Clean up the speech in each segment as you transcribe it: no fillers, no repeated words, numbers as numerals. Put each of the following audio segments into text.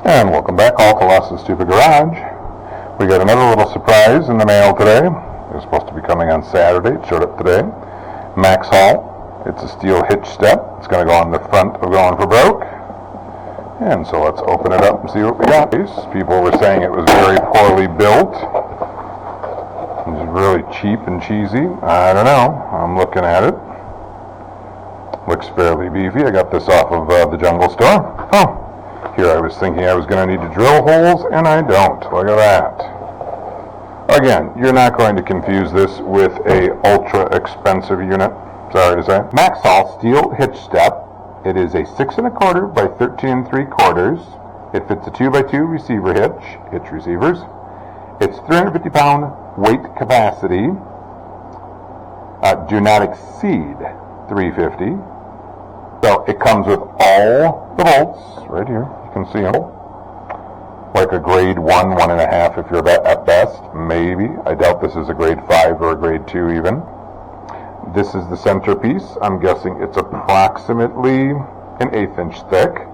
And welcome back all to Lost in Stupid Garage. We got another little surprise in the mail today. It was supposed to be coming on Saturday. It showed up today. Maxxhaul. It's a steel hitch step. It's going to go on the front of Going for Broke. And so let's open it up and see what we got. People were saying it was very poorly built. It was really cheap and cheesy. I don't know. I'm looking at it. Looks fairly beefy. I got this off of the Jungle Store. Oh. Here I was thinking I was going to need to drill holes, and I don't. Look at that. Again, you're not going to confuse this with a ultra expensive unit. Sorry to say. Maxxhaul steel hitch step. It is a 6 1/4 by 13 3/4. It fits a 2x2 receiver hitch receivers. It's 350-pound weight capacity. Do not exceed 350. So it comes with all the bolts right here. You can see them. Like a grade 1, 1.5 if you're at best. Maybe. I doubt this is a grade 5 or a grade 2 even. This is the centerpiece. I'm guessing it's approximately an 1/8 inch thick,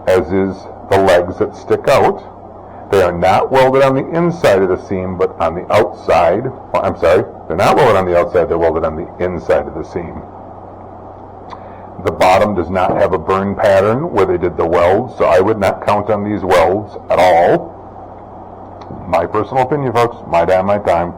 as is the legs that stick out. They are not welded on the inside of the seam, but on the outside. Well, I'm sorry. They're not welded on the outside. They're welded on the inside of the seam. The bottom does not have a burn pattern where they did the welds, so I would not count on these welds at all. My personal opinion, folks. My damn, my time.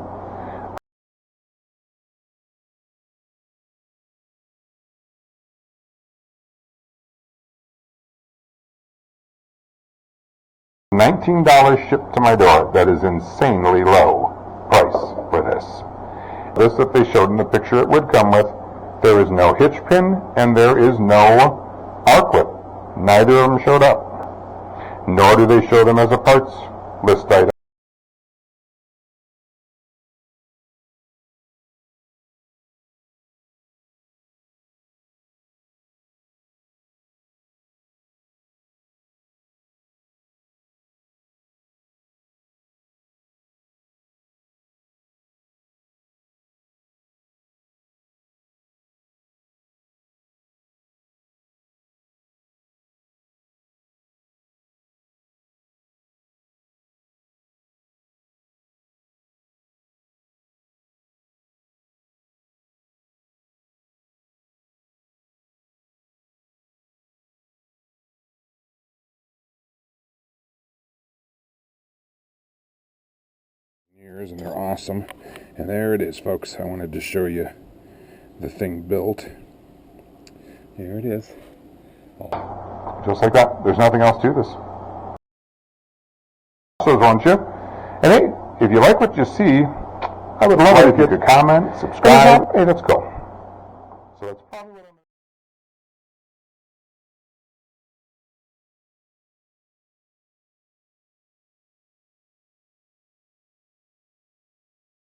$19 shipped to my door. That is insanely low price for this. This that they showed in the picture it would come with. There is no hitch pin, and there is no R-clip. Neither of them showed up. Nor do they show them as a parts list item. And they're awesome. And there it is, folks. I wanted to show you the thing built. Here it is. Just like that. There's nothing else to this. So, won't you? And hey, if you like what you see, I would love it if you could comment, subscribe. Hey, let's go. So that's probably